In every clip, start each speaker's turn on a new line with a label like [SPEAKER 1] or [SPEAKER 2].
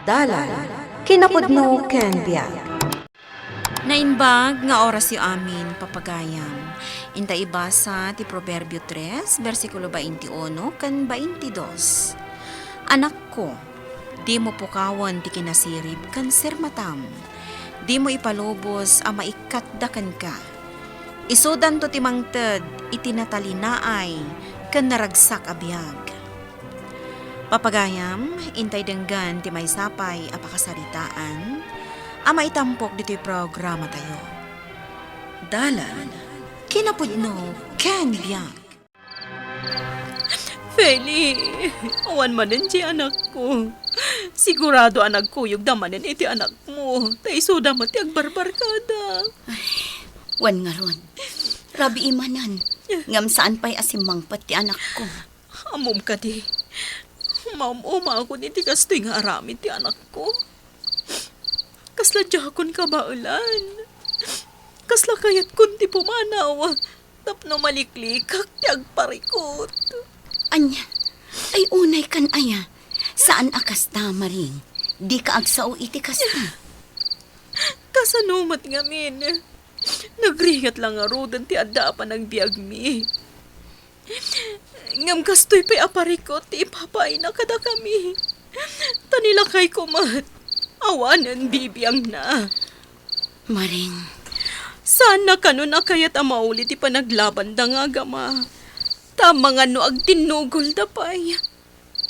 [SPEAKER 1] Dalan, kinapudno ken biag.
[SPEAKER 2] Naimbag nga oras yu amin, papagayam. Inta ibasa ti Proverbio 3, versikulo 21 kan 22. Anak ko, di mo pukawan ti kinasirib kan sermatam. Di mo ipalubos a maikatdakan ka. Isudan to ti mangted itinatalinaay kan naragsak a biag. Papagayam, intay denggan ti may sapay a pakasaritaan, a maitampok dito'y programa tayo. Dalan, kinapudno, ken biag.
[SPEAKER 3] Feli, awan manen ti anak ko. Sigurado anak ko yung damanen iti anak mo. Taiso damat ti agbarbarkada.
[SPEAKER 4] Wan nga ron. Rabi imanan. Ngam saan pa'y asimangpat ti anak ko.
[SPEAKER 3] Amom ka di. Maumuma ako ni ti kastoy nga aramid ti anak ko. Kasla jakon ka ba ulan? Kasla kayat kun ti pumanaw. Tapno maliklikak ti agparikot.
[SPEAKER 4] Anya, ay unay kan aya. Saan akas tamaring? Di ka agsao iti kasta.
[SPEAKER 3] Kasanumat nga min. Nagringat lang nga rodan ti adda pa ng biag mi. Ngam kastoy pa'y aparikot ti ipapay na kada kami. Tanilakay ko mat. Awanan bibiyang na.
[SPEAKER 4] Maring,
[SPEAKER 3] Sana kanon na kayat amauli ti panaglaban da nga gama. Tama nga no ag tinugol da pa'y.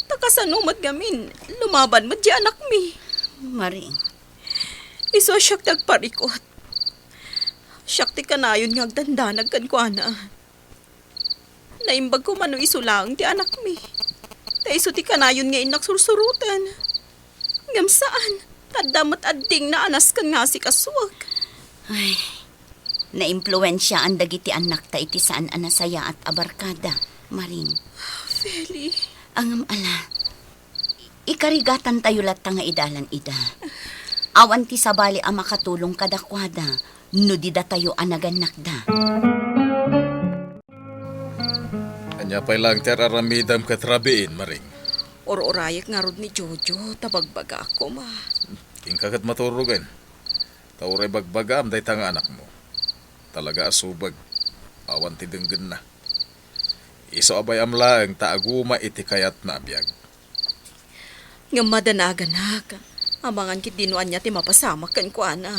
[SPEAKER 3] Takasanumat gamin, lumaban mo di anak mi.
[SPEAKER 4] maring.
[SPEAKER 3] Iso siyak tagparikot. Siyak ti kanayon nga agdandanag kan ko ana. Naimbag ko mano iso lang ti anak mi. Ta iso ti kanayon nga inak sursurutan. Ngam saan? Tadamat adding na anas kan nga si kaswag.
[SPEAKER 4] Ay, naimpluwensya ang dagiti anak ta iti saan anasaya at abarkada, maring.
[SPEAKER 3] Feli.
[SPEAKER 4] Angam ala, ikarigatan tayo lat nga idalan ida. Awan ti sabali ang makatulong kadakwada, no di da tayo anaganak da.
[SPEAKER 5] Anya pa'y lang teraramidam katrabiin, maring.
[SPEAKER 3] Or-orayak nga rod ni Jojo, tabagbaga ako ma.
[SPEAKER 5] Kingkakat maturugan. Tauray bagbagam day tanga anak mo. Talaga asubag. Awan ti denggen na. Iso abay amlaang taaguma iti kayat na abiyag.
[SPEAKER 3] Nga madanaganag. Amangan kit dinuan niya ti mapasamak kan ko ana.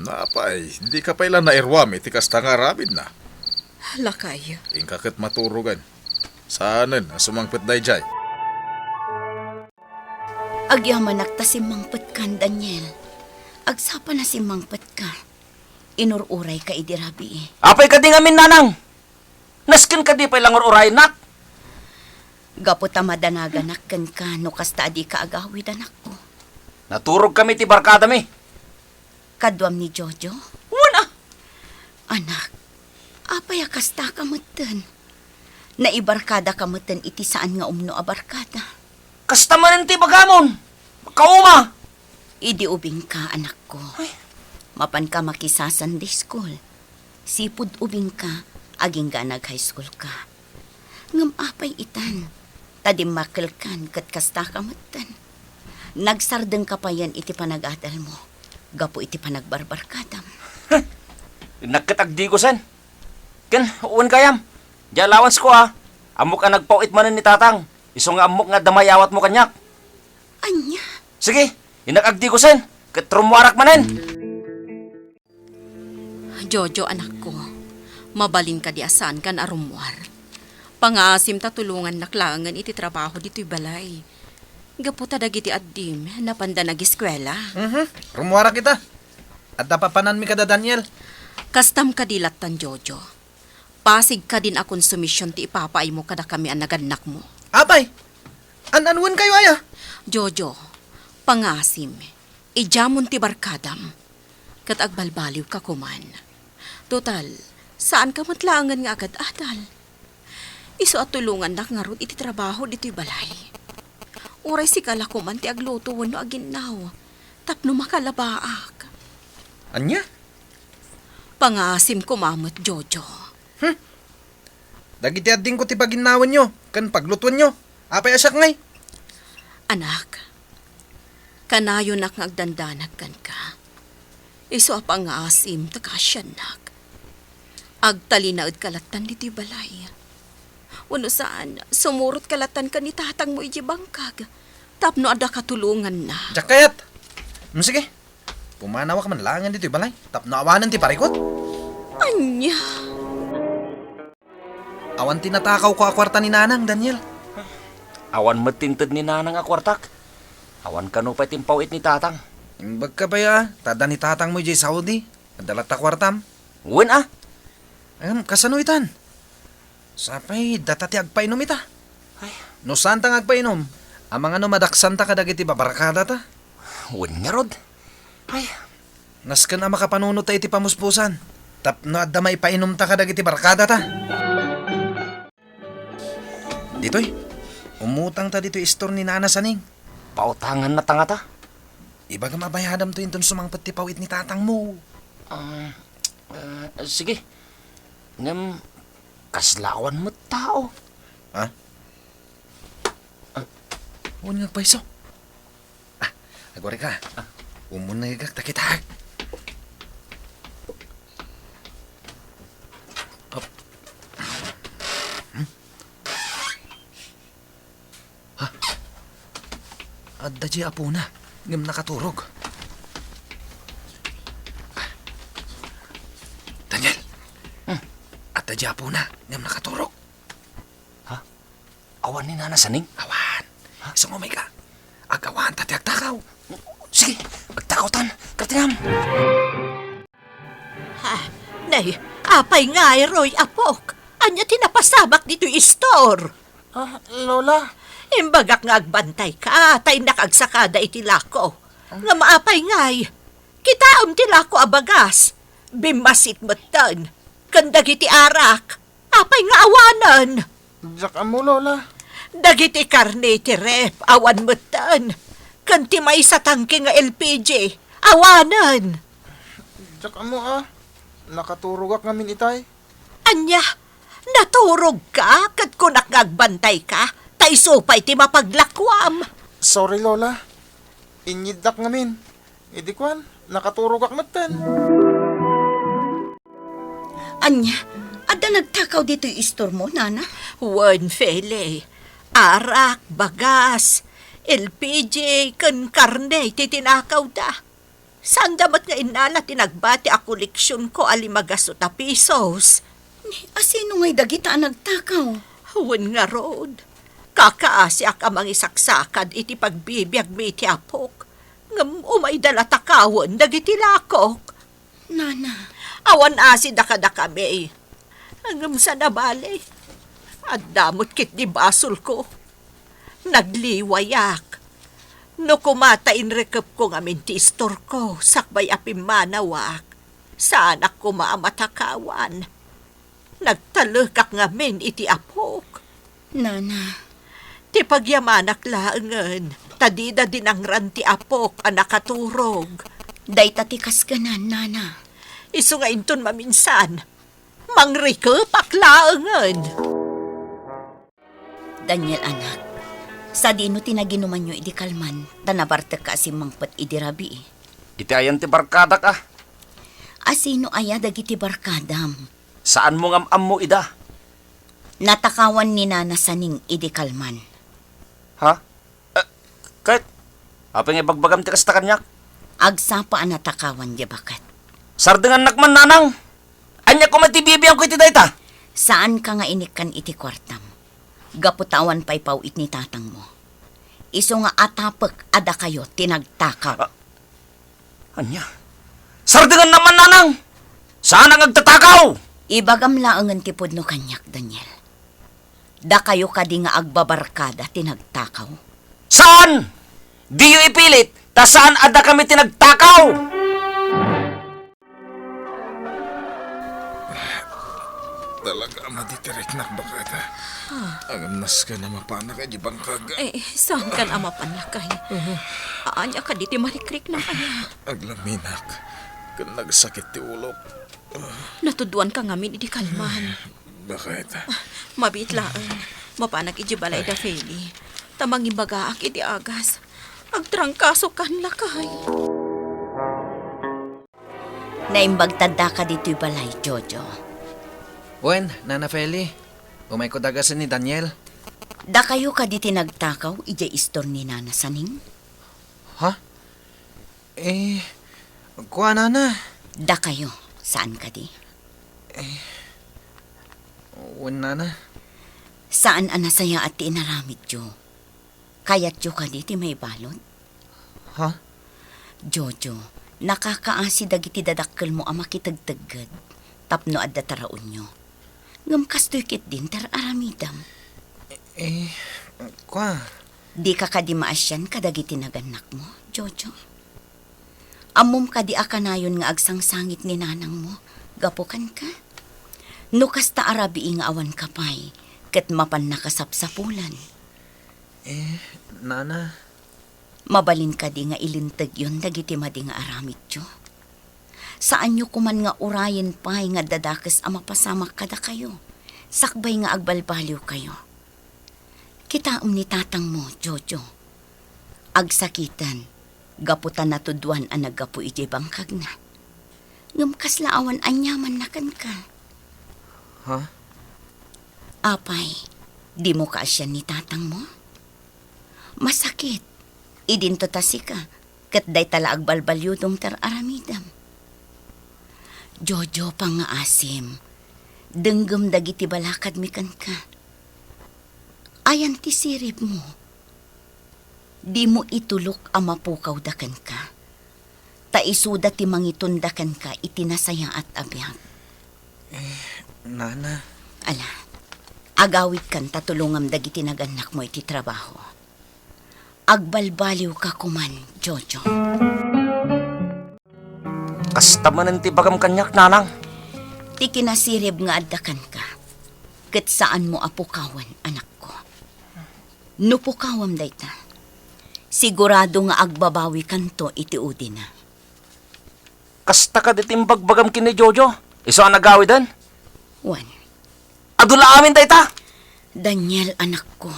[SPEAKER 5] Napay, di ka pailan na irwam iti kastanga rabid na.
[SPEAKER 3] Lakay.
[SPEAKER 5] Kingkakat maturugan. Saanan, asumangpit day jay.
[SPEAKER 4] Agyaman nakta si mangpet kan, Daniel. Agsapa na si mangpet ka. Inururay ka idirabi.
[SPEAKER 6] Apay ka di ngamin, nanang. Naskin ka di pa'y lang uray, nak.
[SPEAKER 4] Gaputa madanaganak kan ka, no kasta di ka agawid anak ko.
[SPEAKER 6] Naturog kami ti barkada mi.
[SPEAKER 4] Kadwam ni Jojo.
[SPEAKER 6] Wala.
[SPEAKER 4] Anak, apay kasta ka matan. Naibarkada ka matan iti saan nga umno abarkada.
[SPEAKER 6] Kasta manin ti bagamon. Kauma.
[SPEAKER 4] Idi ubing ka, anak ko.
[SPEAKER 6] Ay.
[SPEAKER 4] Mapan ka makisa Sunday school. Sipud ubing ka, aging ga nag-high school ka. Ngam apay itan, tadim makilkan kat kasta ka matan. Nagsardeng ka pa yan iti panag-adal mo. Gapo iti panagbarbarkadam.
[SPEAKER 6] Nagkatagdi ko sen. Ken, uwan kayam. Di allowance ko ha. Amok ka nagpauit manin ni tatang. Iso nga amok nga damayawat mo kanyak.
[SPEAKER 4] Anya,
[SPEAKER 6] Sige, inakagdi ko sen. Katrumwarak manin.
[SPEAKER 2] Jojo, anak ko, mabalin ka di asan kan arumwar. Pangasim ta tulungan naklangan iti trabaho dito'y balay. Gaputa dagiti addim, napanda nag-eskwela.
[SPEAKER 7] Rumuara kita. At napapanan mi kada Daniel.
[SPEAKER 2] Kastam ka dilatan, Jojo. Pasig ka din akong sumisyon ti ipapaay mo kada kami ang naganak mo.
[SPEAKER 7] Apay, an-anuan kayo aya.
[SPEAKER 2] Jojo, pangasim, ijamon ti barkadam. Kat agbalbaliw ka kuman. Total, saan ka matlangan nga agad adal? Iso at tulungan nak nga ron iti trabaho dito'y balay. Uray si kalakuman ti agluto wano aginaw. Tapno makalabaak.
[SPEAKER 7] Anya?
[SPEAKER 2] Pangasim kumamot, Jojo.
[SPEAKER 7] Dagiti adding ko ti paginawan nyo, kan paglutuan nyo. Apay asyak ngay.
[SPEAKER 2] Anak,
[SPEAKER 3] Kanayo nak ngagdandanag kan ka. Iso apang nga asim, takasyan nak. Agtalinaod kalatan diti balay. Wano saan, sumurot kalatan ka ni tatang mo iji bangkag. Tapno ada katulungan na.
[SPEAKER 7] Jakayat! Sige. Pumanawa ka man langan dito, balay. Tapno awanan ti parikot.
[SPEAKER 3] Anya,
[SPEAKER 7] Awan tinatakaw ko akwarta ni Nanang, Daniel.
[SPEAKER 6] Awan matintad ni nanang akwartak. Awan kano pa timpawit ni tatang.
[SPEAKER 7] Imbag ka ba ya? Tada ni tatang mo jay Saudi. Adalat akwartam.
[SPEAKER 6] Uwan ah.
[SPEAKER 7] Kasano itan? Sapay, datati agpainom ita.
[SPEAKER 6] Ay.
[SPEAKER 7] No saan tang agpainom? Amang ano madaksan ta kadagiti babarakada ta.
[SPEAKER 6] Uwan nga rod. Ay.
[SPEAKER 7] Naskan na makapanunot ta iti pamuspusan. Tapno adda may painom ta kadagiti barakada ta. Ditoy, umutang ta dito istor ni Nana Saning.
[SPEAKER 6] Pautangan na tanga ta.
[SPEAKER 7] Iba ka mabayadam to yung sumangpat ti pawit ni tatang mo.
[SPEAKER 6] Sige. Ngam, kaslawan mo tao.
[SPEAKER 7] Ha? Huwag nga paiso. Agwari ka. Umun na igak takitag. Adda di apo na. Ngam nakaturog. Daniel. Adda di apo na. Ngam nakaturog.
[SPEAKER 6] Awan ni Nana Saning.
[SPEAKER 7] Awan. Isang umay ka. Agawan tati agtakaw.
[SPEAKER 6] Sige, agtakautan. Kartingam.
[SPEAKER 8] Nay, apay nga Roy apok. Anya tinapasabak dito istor.
[SPEAKER 6] Lola.
[SPEAKER 8] Imbagak nga agbantay ka, tay nakagsakada iti lako. Nga maapay ngay. Kitaom ti lako abagas. Bimasit matan. Kandag iti arak. Apay nga awanan.
[SPEAKER 9] Diyak mo, Lola.
[SPEAKER 8] Dagiti karne iti rep, awan matan. Kanti may sa tangke nga LPG, awanan.
[SPEAKER 9] Diyak mo, Nakaturugak ngamin itay.
[SPEAKER 8] Anya, naturog ka, kat kunak ngagbantay ka, tay supay ti mapaglakwam.
[SPEAKER 9] Sorry, Lola. Inyidak ngamin. Idi kwan, nakaturugak matan.
[SPEAKER 4] Anya, ada nagtakaw dito yung istor mo, Nana?
[SPEAKER 8] Wan fele, arak, bagas, LPG, kan karne, titinakaw da. Saan damat nga inala tinagbati a koleksyon ko alimagas ta pesos.
[SPEAKER 4] Asino nga'y dagita nagtakaw?
[SPEAKER 8] Wan nga road. Kakaasi ak amang isaksakad iti pagbibiyag mi iti apok. Ngam umay dala takawon dagiti lakok.
[SPEAKER 4] Nana,
[SPEAKER 8] Awan asid da kami. Hanggang sa nabali. At damot kit di basol ko. Nagliwayak. No kumatain rekep ko nga mintistor ko, sakbay apim manawak. Sa anak ko maamatakawan. Nagtalekak nga min iti apok.
[SPEAKER 4] Nana,
[SPEAKER 8] Ti pagyamanak laangan, tadida din ang ranti apok ang nakaturog.
[SPEAKER 4] day tatikas ganan, Nana.
[SPEAKER 8] Iso nga inton maminsan, mangrikep aklaangan.
[SPEAKER 4] Daniel, anak, sa dino tinaginuman nyo idi kalman, tanabarte ka si mangpat idi rabi.
[SPEAKER 6] Iti ayan ti barkada ka.
[SPEAKER 4] Asino aya dagiti barkadam?
[SPEAKER 6] Saan mo ngam mo ida?
[SPEAKER 4] Natakawan ni Nana Saning idi kalman.
[SPEAKER 6] Ha? Kahit, apeng ibagbagam ti kasta kanyak.
[SPEAKER 4] Agsapa ang natakawan di bakat.
[SPEAKER 6] Sardengan nakman nanang. Anya ko matibibiyang ko iti dayta.
[SPEAKER 4] Saan ka nga inikan iti kwartam? Gaputawan pa'y pawit ni tatang mo. Iso nga atapek ada kayo tinagtakaw.
[SPEAKER 6] Anya? Sardengan naman nanang. Saan ang agtatakaw?
[SPEAKER 4] Ibagam laangan ti pudno kanyak, Daniel. Da kayo kadi nga agbabarkada tinagtakaw.
[SPEAKER 6] Saan? Di yu ipilit. Ta saan ada kami tinagtakaw?
[SPEAKER 5] Talaga maditirek na bakata. Ang nas ka na mapana ka di bangkaga.
[SPEAKER 3] Saan ka na mapanlakay? Anya ka diti marikrik na kanya.
[SPEAKER 5] Aglaminak. Kan nagsakit ti ulo.
[SPEAKER 3] Natuduan ka ngamin iti kalman.
[SPEAKER 5] Bakit?
[SPEAKER 3] Mabitlaan. Mapanag iti balay da feli. Tamang imbaga ak iti agas. agtrangkaso kan lakay.
[SPEAKER 4] Naimbag tadda ka dito'y balay, Jojo.
[SPEAKER 7] Wen, Nana Feli. Umay ko dagasan ni Daniel.
[SPEAKER 4] Da kayo ka di tinagtakaw, ija istor ni Nana Saning.
[SPEAKER 7] Ha? Kuha Nana.
[SPEAKER 4] Da kayo, saan ka di?
[SPEAKER 7] Wen, Nana.
[SPEAKER 4] Saan anasaya at inaramid jo? Kayat jo ka di ti may balon?
[SPEAKER 7] Ha?
[SPEAKER 4] Jojo, nakakaasi dagiti dadakkel mo ama kitagtagad. Tapno adda taraon nyo. Ngam kastoy kit din tar aramidam.
[SPEAKER 7] Kuha.
[SPEAKER 4] Di ka kadi maasyan kadagiti naganak mo, Jojo. Amom kadi akanayon nga agsangsangit ni nanang mo. Gapukan ka. No kasta arabi nga awan kapay. Ket mapan nakasapsapulan.
[SPEAKER 7] Nana.
[SPEAKER 4] Mabalin ka di nga ilintag yun dagiti madi nga aramid jo. Saan nyo kuman nga urayan pay nga dadakes ang mapasamak kada kayo. Sakbay nga agbalbaliw kayo. Kitaom ni tatang mo, Jojo. Agsakitan, gaputan na tudwan ang naggapu iti bangkag na. Ngam kaslaawan anyaman na kan ka.
[SPEAKER 7] Ha?
[SPEAKER 4] Apay, di mo kaasyan ni tatang mo? Masakit. Idinto tasika, kat day tala agbalbalyudong tar aramidam. Jojo pangaasim, denggem dagiti balakad mikan ka. Ayan ti sirib mo. Di mo itulok ang mapukaw dakan ka. Taisuda ti mangitundakan ka itinasaya at abiyag.
[SPEAKER 7] Nana.
[SPEAKER 4] Ala, agawid kan tatulungam dagiti naganak mo iti trabaho. Agbalbaliw ka kuman, Jojo.
[SPEAKER 6] Kasta man ti bagam kanyak, nanang.
[SPEAKER 4] Ti kinasirib nga addakan ka. Ket saan mo apukawan, anak ko. Nupukawam dayta. Sigurado nga agbabawi kanto iti udi na.
[SPEAKER 6] Kasta ka ditimbag bagam kini Jojo. Iso ang nagawidan.
[SPEAKER 4] Juan,
[SPEAKER 6] Adula amin dayta.
[SPEAKER 4] Daniel, anak ko.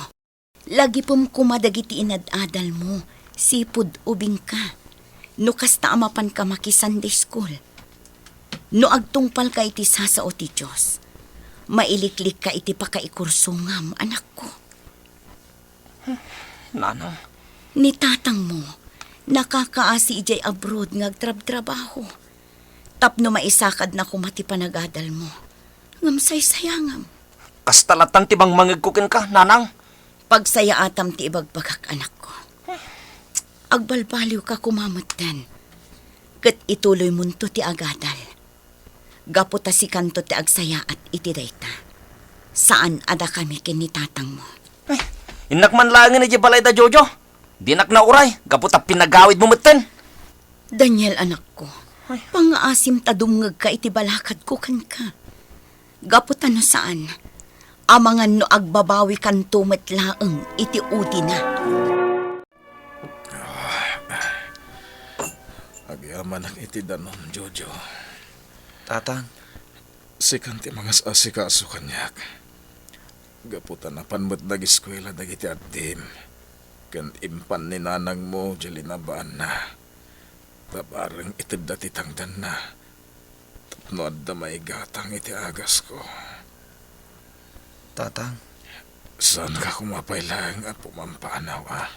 [SPEAKER 4] Lagi pom kumadagiti inadadal mo. Sipud ubing ka. No kasta amapan ka maki Sunday school. No agtungpal ka iti sasao ti Diyos. Mailiklik ka iti pakaikursungam, anak ko.
[SPEAKER 6] Nanang.
[SPEAKER 4] Ni tatang mo, nakakaasi ijay abroad nga agtrab-trabaho. Tapno maisakad na kumati panagadal mo. Ngamsay sayangam.
[SPEAKER 6] Kastalatan ti bang mangigkukin ka, nanang.
[SPEAKER 4] Pagsaya atam ti ibagbagak, anak ko. Agbalbaliw ka kumamatan. Kat ituloy munto ti agadal. Gaputa si kanto ti agsaya at iti dayta. Saan ada kami kini tatang mo?
[SPEAKER 6] Inak man langin ni balay da Jojo. Dinak na uray, gaputa pinagawid mo meten.
[SPEAKER 4] Daniel, anak ko. Pangaasim tadumngag ka iti balakad ko kan ka. Gaputa no saan? Amangan no agbabawi kan tumetlaeng iti udi na.
[SPEAKER 5] Agyaman ang itidanon, Jojo.
[SPEAKER 7] Tatang.
[SPEAKER 5] Sikan ti mga asikaso kanyak. Gaputan na panmat nag-eskwela dagiti adim. Kan impan ni nanang mo, jalinabaan na. Tabarang itid dati tangdan na. Tapno adda may gatang iti agas ko.
[SPEAKER 7] Tatang.
[SPEAKER 5] Saan ka kumapay lang at pumampanaw, ah?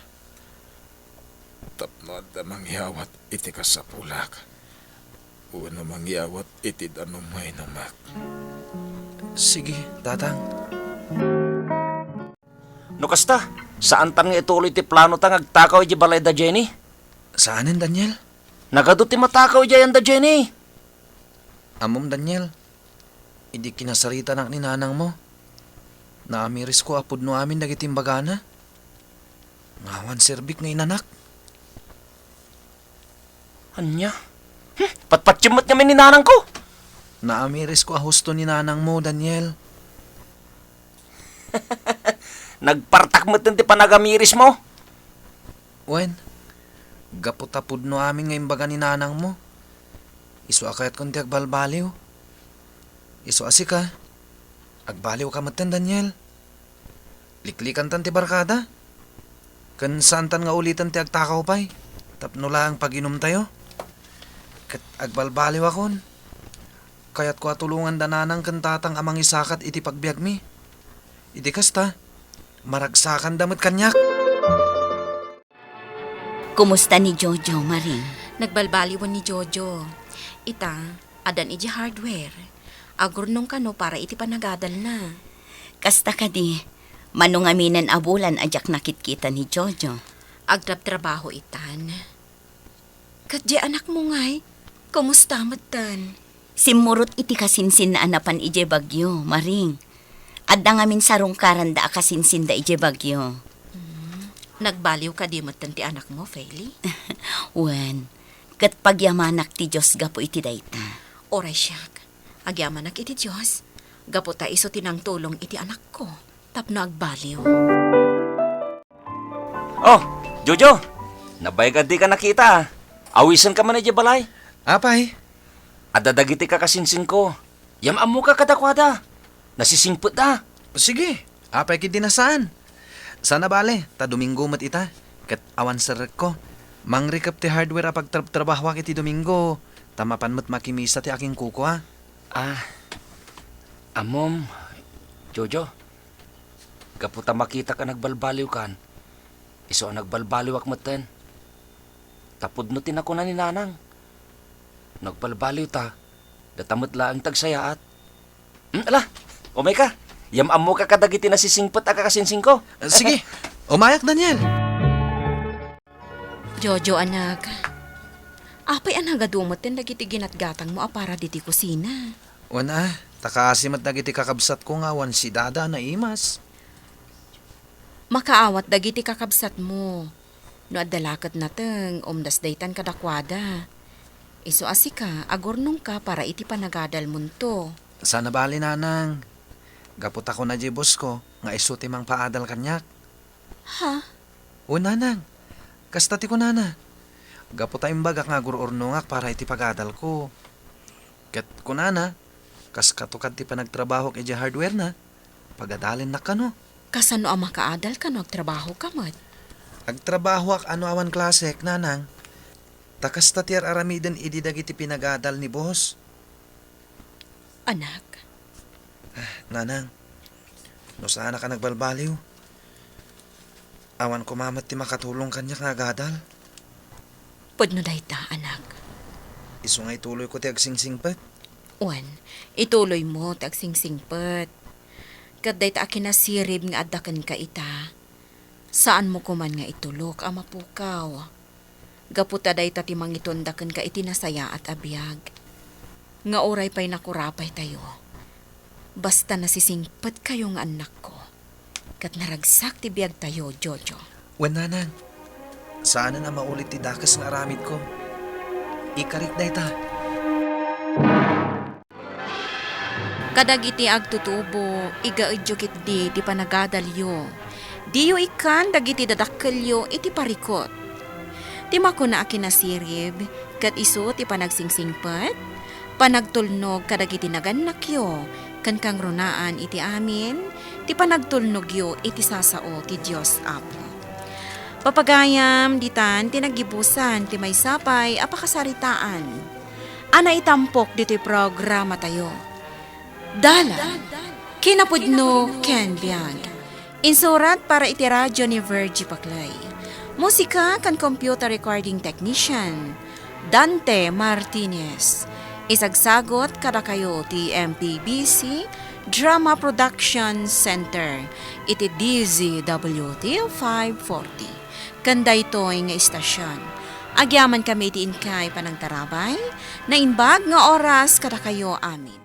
[SPEAKER 5] Tapno adda mangyawat iti kasapulak. Uno mangyawat iti danumay namak.
[SPEAKER 7] Sige, tatang.
[SPEAKER 6] No kasta, saan tan nga ituloy ti plano tang agtakaw iti balay da Jenny?
[SPEAKER 7] Saanin, Daniel?
[SPEAKER 6] Nagado ti matakaw iti yan da Jenny.
[SPEAKER 7] Amom, Daniel. Idi kinasarita nak ni nanang mo. Naamiris ko apod no amin dagiti imbagana. Ngawan serbik nga inanak.
[SPEAKER 6] Anya? Patpatsimot kami ni nanang ko.
[SPEAKER 7] Naamiris ko husto ni nanang mo, Daniel.
[SPEAKER 6] Nagpartakmot ti panagamiris mo.
[SPEAKER 7] Wen, gaputapod no amin nga imbaga ni nanang mo. Isu akayat konti agbalbaliw. Isu asika. Agbaliw ka matan, Daniel. Liklikan tan ti barkada. Kan santan nga ulitan ti agtakaw pay. Tapno lang pag-inom tayo. Kat agbalbaliw akon. Kaya't ko atulungan dananang kan tatang amang isakat iti pagbiag mi. Iti kasta, maragsakan damot kanyak.
[SPEAKER 4] Kumusta ni Jojo, Maring?
[SPEAKER 2] Nagbalbaliwan ni Jojo. Ita, adan iti hardware. Agurnong kano para iti panagadal na.
[SPEAKER 4] Kasta ka di, manungaminan abulan ajak nakitkita ni Jojo.
[SPEAKER 2] Agtrab-trabaho itan. Kadya anak mo ngay, kumusta matan?
[SPEAKER 4] Simurot iti kasinsin na anapan ije bagyo, Maring. Adda ngamin sarong karanda kasinsin da ije bagyo.
[SPEAKER 2] Nagbaliw ka di matan ti anak mo, Feli?
[SPEAKER 4] Wen, kat pagyamanak ti Diyos gapo iti dayta.
[SPEAKER 2] Oray siyak. Agyamanak iti Diyos. Gapo ta iso tinang tulong iti anak ko. Tapno agbaliw.
[SPEAKER 6] Oh, Jojo, nabayag di ka nakita. Awisan ka man na balay.
[SPEAKER 7] Apay,
[SPEAKER 6] Adadagiti ka kasinsin ko. Yamam mo ka kadakwada. Nasisingput da.
[SPEAKER 7] sige, apay kiti nasaan. Sana bale, ta Domingo mat ita. Kat awan sarek ko. Mangrikap ti hardware apag trabahwa kiti Domingo. Tamapan mat makimisa ti aking kuko ha.
[SPEAKER 6] Amom, Jojo, kaputa makita ka nagbalbaliw kan. Iso ang nagbalbaliw ak matan. Tapudnutin ako na ni nanang. Nagbalbaliw ta, datamot lang tagsayaat. Ala, umay ka. Yamam mo ka kadagiti na sisingpot aga kasinsing ko.
[SPEAKER 7] Sige, umayak Daniel.
[SPEAKER 2] Jojo, anak. Apay anagadumot din dagiti ginatgatang mo para diti kusina.
[SPEAKER 7] Wana, takasimat na giti kakabsat ko nga wan si Dada na imas.
[SPEAKER 2] Makaawat dagiti kakabsat mo. No adalakat nateng umdas daytan kadakwada. Iso asika, agurnong ka para iti panagadal munto.
[SPEAKER 7] Sana bali nanang. Gapot ako na jibos ko, nga isuti mang paadal kanyak.
[SPEAKER 2] Ha?
[SPEAKER 7] O nanang, kastati ko nana. Gapot tayong bagak nga gururnongak para iti pagadal ko. Kat ko nana, kas katukad ti panagtrabaho kay hardware na, pagadalin na kano.
[SPEAKER 2] Kasano ang makaadal ka no agtrabaho ka mat?
[SPEAKER 7] Agtrabaho ak ano awan klasek, nanang. Takas tatiyar aramiden idi dagiti pinagadal ni boss.
[SPEAKER 2] Anak,
[SPEAKER 7] Nanang, no sana ka nagbalbaliw. Awan ko mamat ti makatulong kanyak nga gadal.
[SPEAKER 2] pudno dayta, anak.
[SPEAKER 7] Iso nga ituloy ko ti agsingsingpet.
[SPEAKER 2] Wan, ituloy mo tagsingsingpet. Kat dayta akinasirib nga adakan ka ita. Saan mo kuman nga itulok ang mapukaw? Gaputa dayta ti mangitundakan ka iti nasaya at abiyag. Nga oray pa'y nakurapay tayo. Basta nasisingpet kayo nga anak ko. Kat naragsak ti biyag tayo, Jojo.
[SPEAKER 7] Wan nanang, sana na maulit ti dakas nga aramid ko. Ikarik na ita.
[SPEAKER 2] Kadagiti agtutubo, igaidjukit di panagadalyo. Diyo ikan dagiti dadakkelyo iti parikot. Ti mako na akinasirib, kat iso ti panagsingsingpet, panagtulnog kadagiti naganakyo, kan kang runaan iti amin, ti panagtulnogyo iti sasao ti Diyos Apo. Papagayam, ditan, tinagibusan, ti may sapay, apakasaritaan. Ana itampok dito'y programa tayo. Dala, kinapudno Ken Biag. Insurat para iti radyo ni Virgie Paclay. Musika kan computer recording technician, Dante Martinez. Isagsagot kada kayo ti MPBC Drama Production Center, iti DZWT 540. Kanda ito'y nga istasyon. Agyaman kami ti inkay panagtarabay, na imbag nga oras kada kayo amin.